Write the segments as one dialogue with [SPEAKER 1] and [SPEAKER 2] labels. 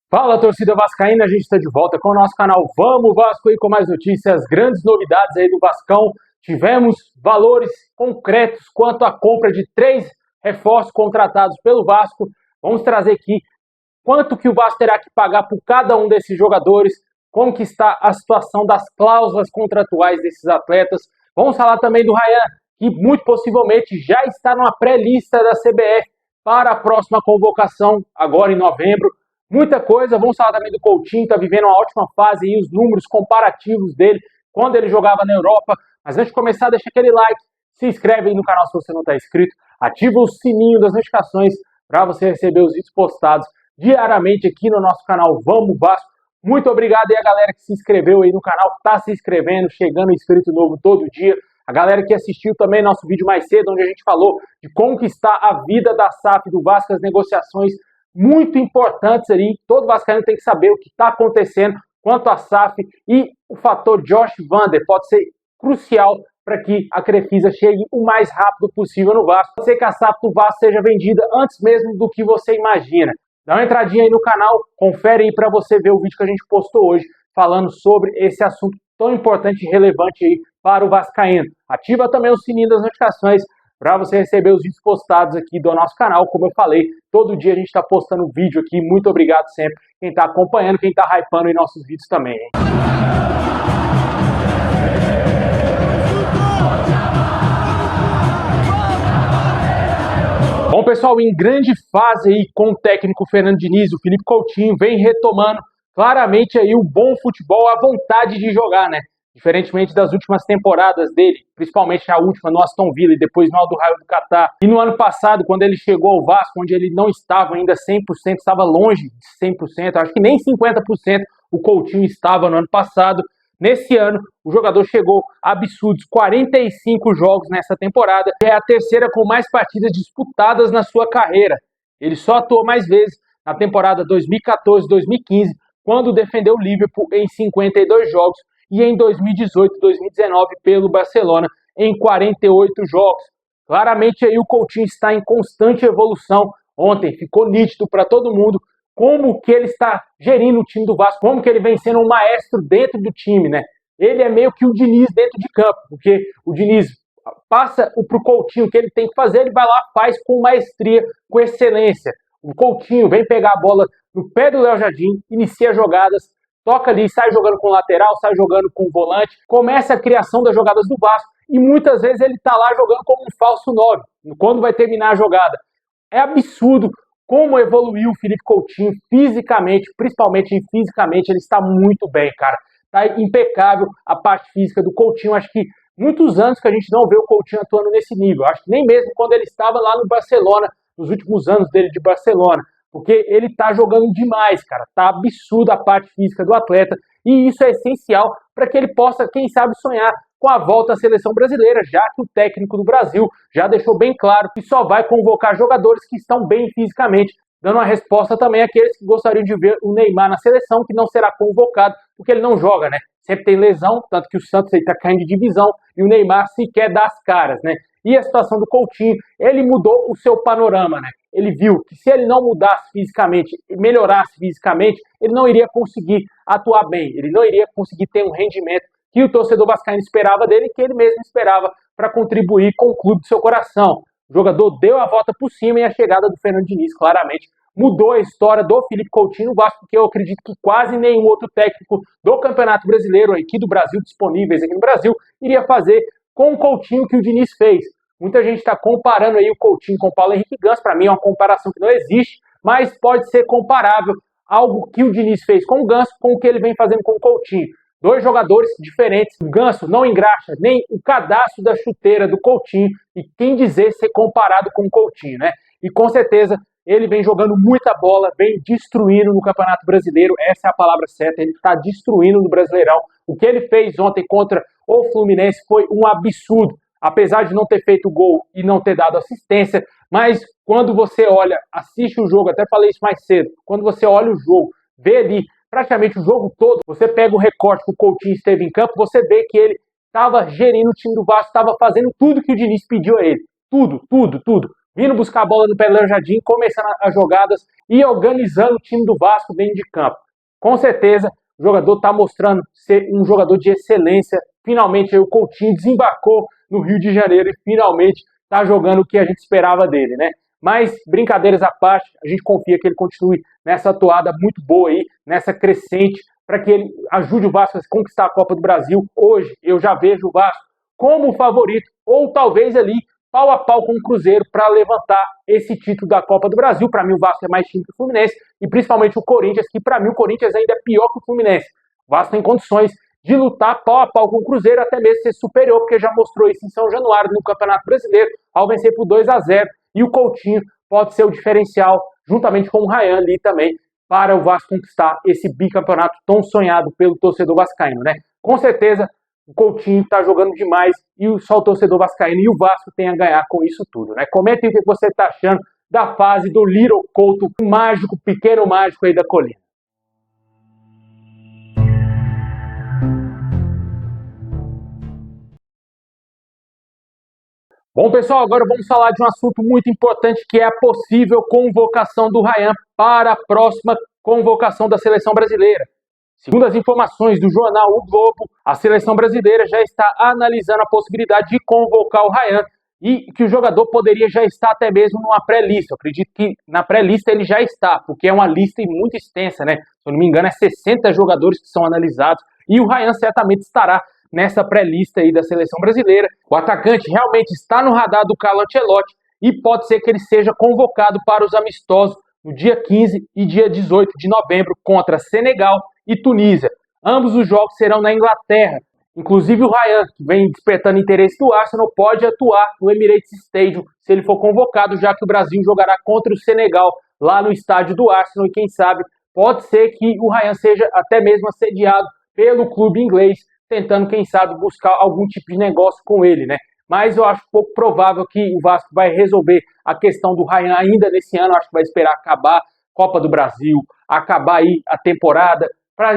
[SPEAKER 1] Fala, torcida vascaína, a gente está de volta com o nosso canal Vamos Vasco aí com mais notícias, grandes novidades aí do Vascão. Tivemos valores concretos quanto à compra de 3 reforços contratados pelo Vasco. Vamos trazer aqui quanto que o Vasco terá que pagar por cada um desses jogadores, como que está a situação das cláusulas contratuais desses atletas. Vamos falar também do Ryan, que muito possivelmente já está numa pré-lista da CBF para a próxima convocação, agora em novembro. Muita coisa, vamos falar também do Coutinho, está vivendo uma ótima fase e os números comparativos dele quando ele jogava na Europa. Mas antes de começar, deixa aquele like, se inscreve aí no canal se você não está inscrito, ativa o sininho das notificações para você receber os vídeos postados diariamente aqui no nosso canal Vamos Vasco. Muito obrigado aí a galera que se inscreveu aí no canal, que está se inscrevendo, chegando inscrito novo todo dia. A galera que assistiu também nosso vídeo mais cedo, onde a gente falou de como que está a vida da SAF do Vasco, as negociações muito importantes ali. Todo vascaíno tem que saber o que está acontecendo quanto à SAF, e o fator Josh Vander pode ser crucial para que a Crefisa chegue o mais rápido possível no Vasco. Pode ser que a SAF do Vasco seja vendida antes mesmo do que você imagina. Dá uma entradinha aí no canal, confere aí para você ver o vídeo que a gente postou hoje falando sobre esse assunto tão importante e relevante aí para o vascaíno. Ativa também o sininho das notificações para você receber os vídeos postados aqui do nosso canal. Como eu falei, todo dia a gente está postando vídeo aqui. Muito obrigado sempre quem está acompanhando, quem está hypando em nossos vídeos também, hein? Bom, pessoal, em grande fase aí com o técnico Fernando Diniz, o Felipe Coutinho vem retomando claramente aí o bom futebol, a vontade de jogar, né? Diferentemente das últimas temporadas dele, principalmente a última no Aston Villa e depois no Al Raio do Catar. E no ano passado, quando ele chegou ao Vasco, onde ele não estava ainda 100%, estava longe de 100%, acho que nem 50% o Coutinho estava no ano passado. Nesse ano, o jogador chegou a absurdos 45 jogos nessa temporada, que é a terceira com mais partidas disputadas na sua carreira. Ele só atuou mais vezes na temporada 2014-2015, quando defendeu o Liverpool em 52 jogos, e em 2018-2019 pelo Barcelona em 48 jogos. Claramente aí o Coutinho está em constante evolução. Ontem ficou nítido para todo mundo como que ele está gerindo o time do Vasco, como que ele vem sendo um maestro dentro do time, né? Ele é meio que o Diniz dentro de campo, porque o Diniz passa para o Coutinho o que ele tem que fazer, ele vai lá, faz com maestria, com excelência. O Coutinho vem pegar a bola no pé do Léo Jardim, inicia jogadas, toca ali, sai jogando com lateral, sai jogando com volante, começa a criação das jogadas do Vasco e muitas vezes ele tá lá jogando como um falso 9, quando vai terminar a jogada. É absurdo como evoluiu o Felipe Coutinho fisicamente, principalmente fisicamente, ele está muito bem, cara. Tá impecável a parte física do Coutinho, acho que muitos anos que a gente não vê o Coutinho atuando nesse nível, acho que nem mesmo quando ele estava lá no Barcelona, nos últimos anos dele de Barcelona. Porque ele tá jogando demais, cara. Tá absurdo a parte física do atleta. E isso é essencial para que ele possa, quem sabe, sonhar com a volta à seleção brasileira, já que o técnico do Brasil já deixou bem claro que só vai convocar jogadores que estão bem fisicamente, dando uma resposta também àqueles que gostariam de ver o Neymar na seleção, que não será convocado, porque ele não joga, né? Sempre tem lesão, tanto que o Santos está caindo de divisão e o Neymar sequer dá as caras, né? E a situação do Coutinho, ele mudou o seu panorama, né? Ele viu que se ele não mudasse fisicamente, melhorasse fisicamente, ele não iria conseguir atuar bem, ele não iria conseguir ter um rendimento que o torcedor vascaíno esperava dele, que ele mesmo esperava para contribuir com o clube do seu coração. O jogador deu a volta por cima e a chegada do Fernando Diniz claramente mudou a história do Felipe Coutinho no Vasco, porque eu acredito que quase nenhum outro técnico do Campeonato Brasileiro, aqui do Brasil, disponíveis aqui no Brasil, iria fazer com o Coutinho que o Diniz fez. Muita gente está comparando aí o Coutinho com o Paulo Henrique Ganso. Para mim é uma comparação que não existe, mas pode ser comparável algo que o Diniz fez com o Ganso com o que ele vem fazendo com o Coutinho. Dois jogadores diferentes. O Ganso não engraxa nem o cadastro da chuteira do Coutinho, e quem dizer ser comparado com o Coutinho, né? E com certeza ele vem jogando muita bola, vem destruindo no Campeonato Brasileiro, essa é a palavra certa, ele está destruindo no Brasileirão. O que ele fez ontem contra o Fluminense foi um absurdo. Apesar de não ter feito gol e não ter dado assistência, mas quando você olha, assiste o jogo, até falei isso mais cedo, quando você olha o jogo, vê ali praticamente o jogo todo, você pega o recorte que o Coutinho esteve em campo, você vê que ele estava gerindo o time do Vasco, estava fazendo tudo que o Diniz pediu a ele. Tudo. vindo buscar a bola no Pelé Jardim, começando as jogadas e organizando o time do Vasco dentro de campo. Com certeza, o jogador está mostrando ser um jogador de excelência. Finalmente, aí, o Coutinho desembarcou no Rio de Janeiro e finalmente está jogando o que a gente esperava dele, né? Mas, brincadeiras à parte, a gente confia que ele continue nessa atoada muito boa aí, nessa crescente, para que ele ajude o Vasco a conquistar a Copa do Brasil. Hoje, eu já vejo o Vasco como favorito, ou talvez ali pau a pau com o Cruzeiro para levantar esse título da Copa do Brasil. Para mim, o Vasco é mais time que o Fluminense, e principalmente o Corinthians, que para mim o Corinthians ainda é pior que o Fluminense. O Vasco tem condições de lutar pau a pau com o Cruzeiro, até mesmo ser superior, porque já mostrou isso em São Januário, no Campeonato Brasileiro, ao vencer por 2-0. E o Coutinho pode ser o diferencial, juntamente com o Ryan ali também, para o Vasco conquistar esse bicampeonato tão sonhado pelo torcedor vascaíno, né? Com certeza, o Coutinho está jogando demais e só o torcedor vascaíno e o Vasco tem a ganhar com isso tudo, né? Comenta aí o que você está achando da fase do Little Couto, mágico, pequeno mágico aí da colina. Bom, pessoal, agora vamos falar de um assunto muito importante, que é a possível convocação do Ryan para a próxima convocação da seleção brasileira. Segundo as informações do jornal O Globo, a seleção brasileira já está analisando a possibilidade de convocar o Ryan e que o jogador poderia já estar até mesmo numa pré-lista. Eu acredito que na pré-lista ele já está, porque é uma lista muito extensa, né? Se eu não me engano, é 60 jogadores que são analisados e o Ryan certamente estará nessa pré-lista aí da seleção brasileira. O atacante realmente está no radar do Carlo Ancelotti e pode ser que ele seja convocado para os amistosos no dia 15 e dia 18 de novembro contra Senegal e Tunísia. Ambos os jogos serão na Inglaterra. Inclusive o Ryan, que vem despertando interesse do Arsenal, pode atuar no Emirates Stadium se ele for convocado, já que o Brasil jogará contra o Senegal lá no estádio do Arsenal e quem sabe pode ser que o Ryan seja até mesmo assediado pelo clube inglês, tentando, quem sabe, buscar algum tipo de negócio com ele, né? Mas eu acho pouco provável que o Vasco vai resolver a questão do Ryan ainda nesse ano. Eu acho que vai esperar acabar a Copa do Brasil, acabar aí a temporada, para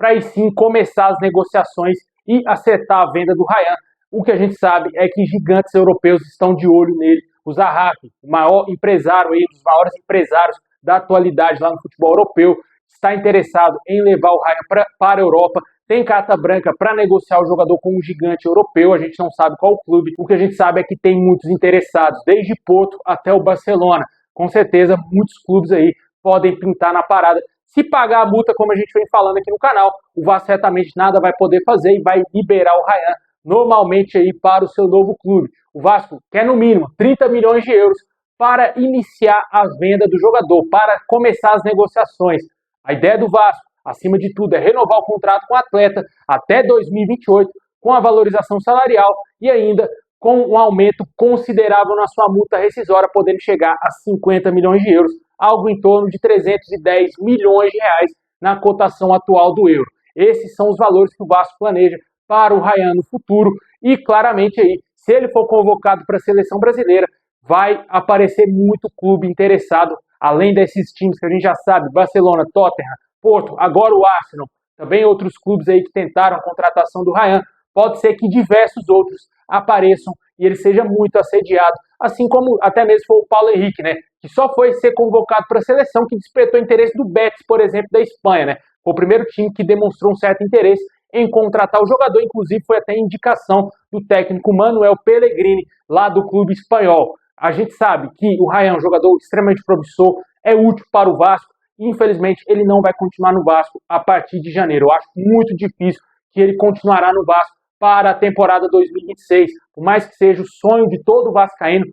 [SPEAKER 1] aí sim começar as negociações e acertar a venda do Ryan. O que a gente sabe é que gigantes europeus estão de olho nele. O Zaha, o maior empresário aí, um dos maiores empresários da atualidade lá no futebol europeu, está interessado em levar o Ryan para a Europa. Tem carta branca para negociar o jogador com um gigante europeu, a gente não sabe qual clube. O que a gente sabe é que tem muitos interessados, desde Porto até o Barcelona. Com certeza, muitos clubes aí podem pintar na parada. Se pagar a multa, como a gente vem falando aqui no canal, o Vasco certamente nada vai poder fazer e vai liberar o Ryan normalmente aí para o seu novo clube. O Vasco quer no mínimo 30 milhões de euros para iniciar a venda do jogador, para começar as negociações. A ideia do Vasco, acima de tudo, é renovar o contrato com o atleta até 2028, com a valorização salarial e ainda com um aumento considerável na sua multa rescisória, podendo chegar a 50 milhões de euros, algo em torno de 310 milhões de reais na cotação atual do euro. Esses são os valores que o Vasco planeja para o Ryan no futuro e claramente aí, se ele for convocado para a seleção brasileira, vai aparecer muito clube interessado, além desses times que a gente já sabe, Barcelona, Tottenham, Porto, agora o Arsenal, também outros clubes aí que tentaram a contratação do Ryan. Pode ser que diversos outros apareçam e ele seja muito assediado, assim como até mesmo foi o Paulo Henrique, né? Que só foi ser convocado para a seleção, que despertou interesse do Betis, por exemplo, da Espanha, né? Foi o primeiro time que demonstrou um certo interesse em contratar o jogador, inclusive foi até indicação do técnico Manuel Pellegrini, lá do clube espanhol. A gente sabe que o Ryan é um jogador extremamente promissor, é útil para o Vasco, e infelizmente ele não vai continuar no Vasco a partir de janeiro. Eu acho muito difícil que ele continuará no Vasco para a temporada 2026, por mais que seja o sonho de todo vascaíno.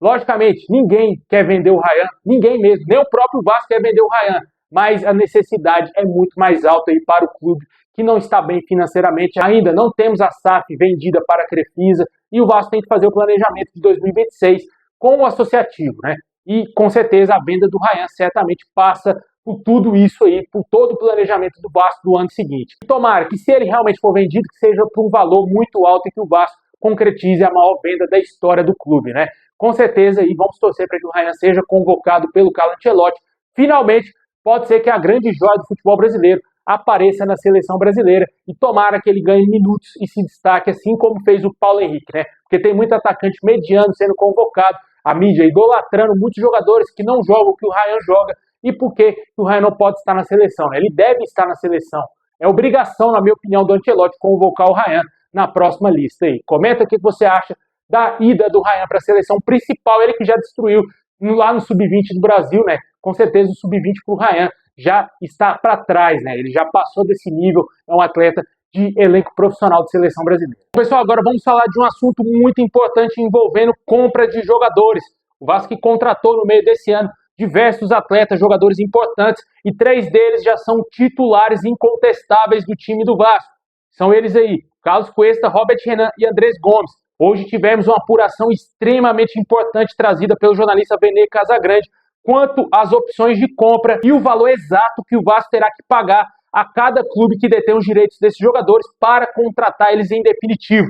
[SPEAKER 1] Logicamente, ninguém quer vender o Ryan, ninguém mesmo, nem o próprio Vasco quer vender o Ryan, mas a necessidade é muito mais alta aí para o clube, que não está bem financeiramente. Ainda não temos a SAF vendida para a Crefisa e o Vasco tem que fazer o planejamento de 2026 com o associativo, né? E com certeza a venda do Ryan certamente passa por tudo isso aí, por todo o planejamento do Vasco do ano seguinte. Tomara que, se ele realmente for vendido, que seja por um valor muito alto e que o Vasco concretize a maior venda da história do clube, né? Com certeza, e vamos torcer para que o Ryan seja convocado pelo Carlo Ancelotti. Finalmente, pode ser que a grande joia do futebol brasileiro apareça na seleção brasileira e tomara que ele ganhe minutos e se destaque, assim como fez o Paulo Henrique, né? Porque tem muito atacante mediano sendo convocado, a mídia idolatrando muitos jogadores que não jogam o que o Ryan joga e por que o Ryan não pode estar na seleção. Ele deve estar na seleção. É obrigação, na minha opinião, do Ancelotti convocar o Ryan na próxima lista aí. Comenta o que você acha da ida do Ryan para a seleção principal, ele que já destruiu lá no Sub-20 do Brasil, né? Com certeza o Sub-20 para o Ryan já está para trás, né? Ele já passou desse nível, é um atleta de elenco profissional de seleção brasileira. Pessoal, agora vamos falar de um assunto muito importante envolvendo compra de jogadores. O Vasco contratou no meio desse ano diversos atletas, jogadores importantes, e 3 deles já são titulares incontestáveis do time do Vasco. São eles aí, Carlos Cuesta, Robert Renan e Andrés Gomes. Hoje tivemos uma apuração extremamente importante trazida pelo jornalista Vene Casagrande quanto às opções de compra e o valor exato que o Vasco terá que pagar a cada clube que detém os direitos desses jogadores para contratar eles em definitivo.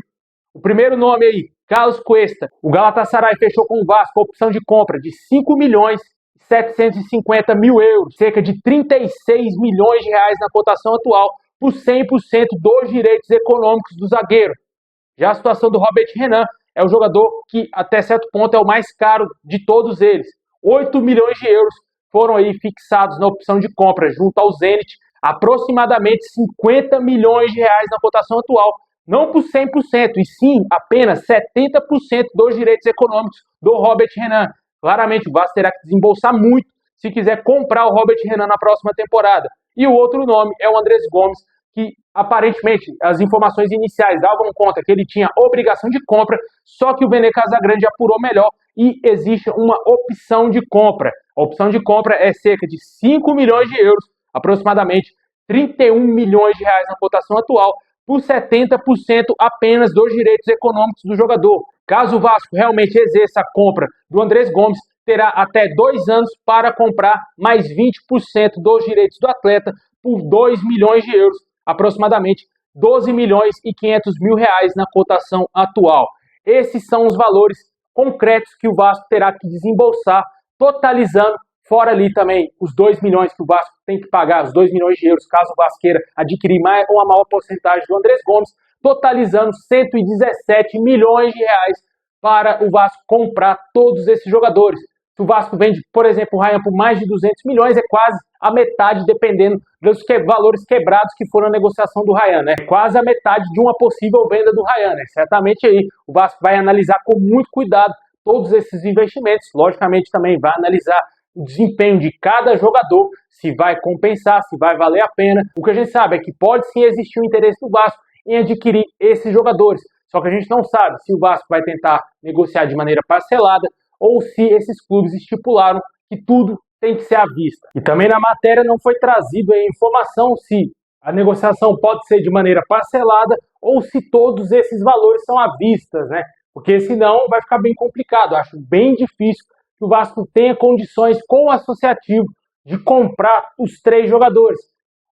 [SPEAKER 1] O primeiro nome aí, Carlos Cuesta. O Galatasaray fechou com o Vasco a opção de compra de 5.750.000 euros, cerca de 36 milhões de reais na cotação atual, por 100% dos direitos econômicos do zagueiro. Já a situação do Robert Renan é o jogador que, até certo ponto, é o mais caro de todos eles. 8 milhões de euros foram aí fixados na opção de compra junto ao Zenit, aproximadamente 50 milhões de reais na cotação atual, não por 100%, e sim apenas 70% dos direitos econômicos do Robert Renan. Claramente o Vasco terá que desembolsar muito se quiser comprar o Robert Renan na próxima temporada. E o outro nome é o Andrés Gomes, que aparentemente as informações iniciais davam conta que ele tinha obrigação de compra, só que o Vene Casagrande apurou melhor e existe uma opção de compra. A opção de compra é cerca de 5 milhões de euros, aproximadamente 31 milhões de reais na cotação atual, por 70% apenas dos direitos econômicos do jogador. Caso o Vasco realmente exerça a compra do Andrés Gomes, terá até 2 anos para comprar mais 20% dos direitos do atleta por 2 milhões de euros, aproximadamente 12 milhões e 500 mil reais na cotação atual. Esses são os valores concretos que o Vasco terá que desembolsar, totalizando, fora ali também os 2 milhões que o Vasco tem que pagar, os 2 milhões de euros, caso o Vasco queira adquirir uma maior porcentagem do Andrés Gomes, totalizando 117 milhões de reais para o Vasco comprar todos esses jogadores. Se o Vasco vende, por exemplo, o Ryan por mais de 200 milhões, é quase a metade, dependendo dos valores quebrados que foram na negociação do Ryan, né? Quase a metade de uma possível venda do Ryan, né? Certamente aí o Vasco vai analisar com muito cuidado todos esses investimentos. Logicamente também vai analisar o desempenho de cada jogador, se vai compensar, se vai valer a pena. O que a gente sabe é que pode sim existir um interesse do Vasco em adquirir esses jogadores. Só que a gente não sabe se o Vasco vai tentar negociar de maneira parcelada ou se esses clubes estipularam que tudo tem que ser à vista. E também na matéria não foi trazido a informação se a negociação pode ser de maneira parcelada ou se todos esses valores são à vista, né? Porque senão vai ficar bem complicado. Eu acho bem difícil que o Vasco tenha condições com o associativo de comprar os 3 jogadores.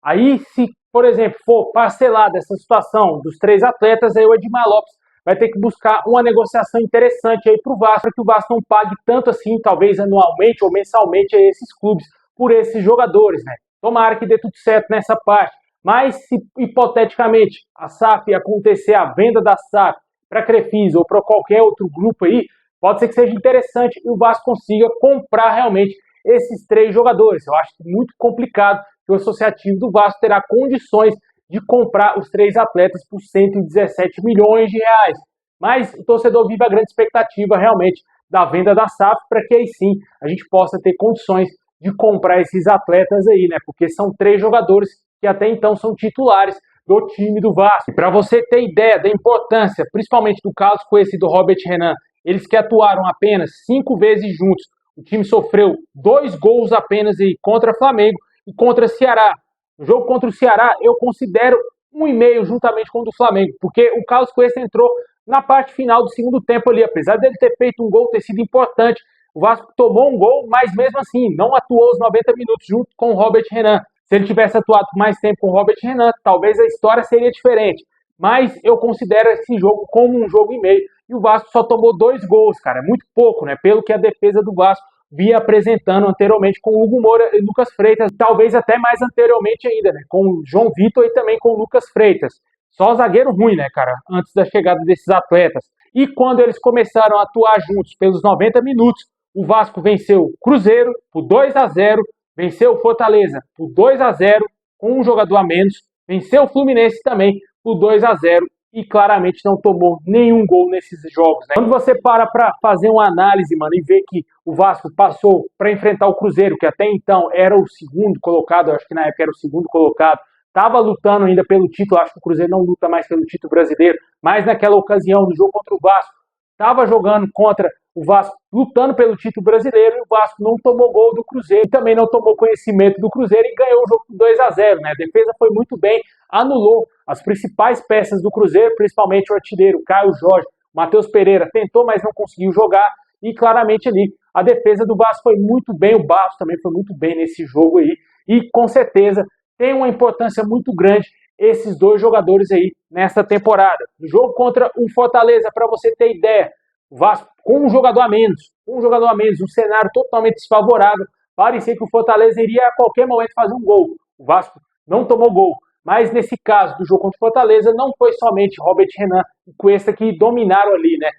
[SPEAKER 1] Aí, se, por exemplo, for parcelada essa situação dos 3 atletas, aí o Edmar Lopes vai ter que buscar uma negociação interessante aí para o Vasco, para que o Vasco não pague tanto assim, talvez anualmente ou mensalmente, a esses clubes por esses jogadores, né? Tomara que dê tudo certo nessa parte. Mas se hipoteticamente a SAF acontecer a venda da SAF para a Crefisa ou para qualquer outro grupo aí, pode ser que seja interessante e o Vasco consiga comprar realmente esses 3 jogadores. Eu acho muito complicado que o associativo do Vasco terá condições de comprar os 3 atletas por 117 milhões de reais. Mas o torcedor vive a grande expectativa realmente da venda da SAF, para que aí sim a gente possa ter condições de comprar esses atletas aí, né? Porque são 3 jogadores que até então são titulares do time do Vasco. E para você ter ideia da importância, principalmente do Carlos Cuesta e do Robert Renan, eles que atuaram apenas 5 vezes juntos, o time sofreu 2 gols apenas aí contra Flamengo e contra Ceará. O jogo contra o Ceará eu considero 1,5 juntamente com o do Flamengo, porque o Carlos Cuesta entrou na parte final do segundo tempo ali, apesar dele ter feito um gol, ter sido importante, o Vasco tomou um gol, mas mesmo assim não atuou os 90 minutos junto com o Robert Renan. Se ele tivesse atuado mais tempo com o Robert Renan, talvez a história seria diferente. Mas eu considero esse jogo como um jogo e meio. E o Vasco só tomou 2 gols, cara. É muito pouco, né? Pelo que a defesa do Vasco vinha apresentando anteriormente com o Hugo Moura e Lucas Freitas. Talvez até mais anteriormente ainda, né? Com o João Vitor e também com o Lucas Freitas. só zagueiro ruim, né, cara, antes da chegada desses atletas. E quando eles começaram a atuar juntos pelos 90 minutos, o Vasco venceu o Cruzeiro por 2-0, venceu o Fortaleza por 2-0, com um jogador a menos, venceu o Fluminense também por 2-0 e claramente não tomou nenhum gol nesses jogos, né? Quando você para fazer uma análise, mano, e vê que o Vasco passou para enfrentar o Cruzeiro, que até então era o segundo colocado, acho que na época era o segundo colocado, estava lutando ainda pelo título, acho que o Cruzeiro não luta mais pelo título brasileiro, mas naquela ocasião, no jogo contra o Vasco, estava jogando contra o Vasco, lutando pelo título brasileiro, e o Vasco não tomou gol do Cruzeiro, e também não tomou conhecimento do Cruzeiro e ganhou o jogo por 2-0, né? A defesa foi muito bem, anulou as principais peças do Cruzeiro, principalmente o artilheiro Caio Jorge, Matheus Pereira tentou, mas não conseguiu jogar, e claramente ali a defesa do Vasco foi muito bem, o Barros também foi muito bem nesse jogo aí, e com certeza tem uma importância muito grande esses dois jogadores aí nesta temporada. No jogo contra o Fortaleza, para você ter ideia, o Vasco com um jogador a menos, um cenário totalmente desfavorável, parecia que o Fortaleza iria a qualquer momento fazer um gol. O Vasco não tomou gol, mas nesse caso do jogo contra o Fortaleza, não foi somente Robert Renan e Cuesta que dominaram ali, né,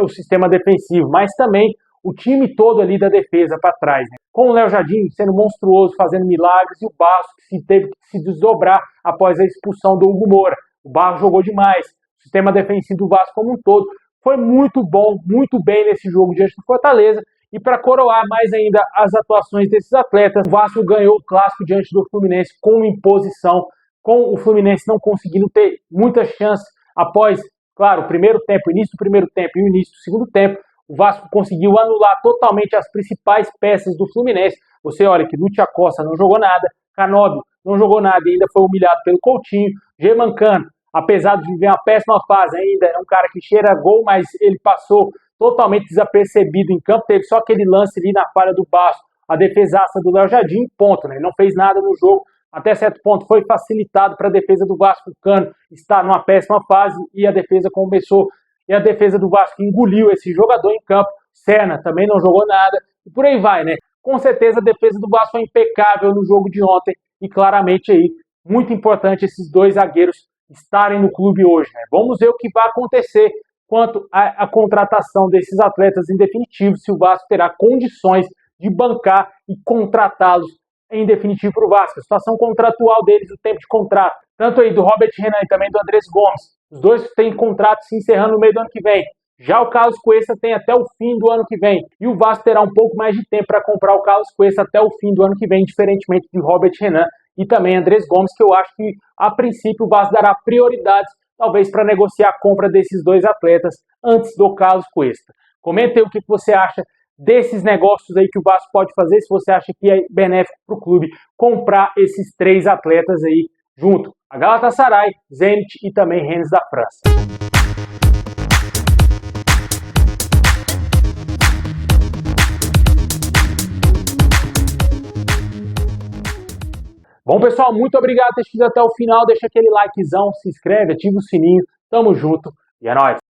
[SPEAKER 1] o sistema defensivo, mas também o time todo ali da defesa para trás, né? Com o Léo Jardim sendo monstruoso, fazendo milagres, e o Barros que teve que se desdobrar após a expulsão do Hugo Moura. O Barros jogou demais. O sistema defensivo do Vasco como um todo foi muito bom, muito bem nesse jogo diante do Fortaleza. E para coroar mais ainda as atuações desses atletas, o Vasco ganhou o clássico diante do Fluminense com imposição, com o Fluminense não conseguindo ter muitas chances após, claro, o primeiro tempo, início do primeiro tempo e o início do segundo tempo. O Vasco conseguiu anular totalmente as principais peças do Fluminense. Você olha que Lúcio Acosta não jogou nada, Canóbio não jogou nada e ainda foi humilhado pelo Coutinho. Germancano, apesar de viver uma péssima fase, ainda é um cara que cheira gol, mas ele passou totalmente desapercebido em campo. Teve só aquele lance ali na falha do Vasco, a defesaça do Léo Jardim, ponto, né? Ele não fez nada no jogo. Até certo ponto foi facilitado para a defesa do Vasco. O Cano está numa péssima fase e a defesa começou. E a defesa do Vasco engoliu esse jogador em campo. Serna também não jogou nada. E por aí vai, né? Com certeza a defesa do Vasco foi impecável no jogo de ontem. E claramente aí, muito importante esses dois zagueiros estarem no clube hoje, né? Vamos ver o que vai acontecer quanto à contratação desses atletas em definitivo, se o Vasco terá condições de bancar e contratá-los em definitivo para o Vasco. A situação contratual deles, o tempo de contrato, tanto aí do Robert Renan e também do Andrés Gomes. Os dois têm contrato se encerrando no meio do ano que vem. Já o Carlos Cuesta tem até o fim do ano que vem. E o Vasco terá um pouco mais de tempo para comprar o Carlos Cuesta até o fim do ano que vem, diferentemente de Robert Renan e também Andrés Gomes, que eu acho que, a princípio, o Vasco dará prioridades, talvez, para negociar a compra desses dois atletas antes do Carlos Cuesta. Comenta aí o que você acha desses negócios aí que o Vasco pode fazer, se você acha que é benéfico para o clube comprar esses três atletas aí junto a Galatasaray, Zenit e também Rennes da França. Bom, pessoal, muito obrigado por ter assistido até o final. Deixa aquele likezão, se inscreve, ativa o sininho. Tamo junto e é nóis!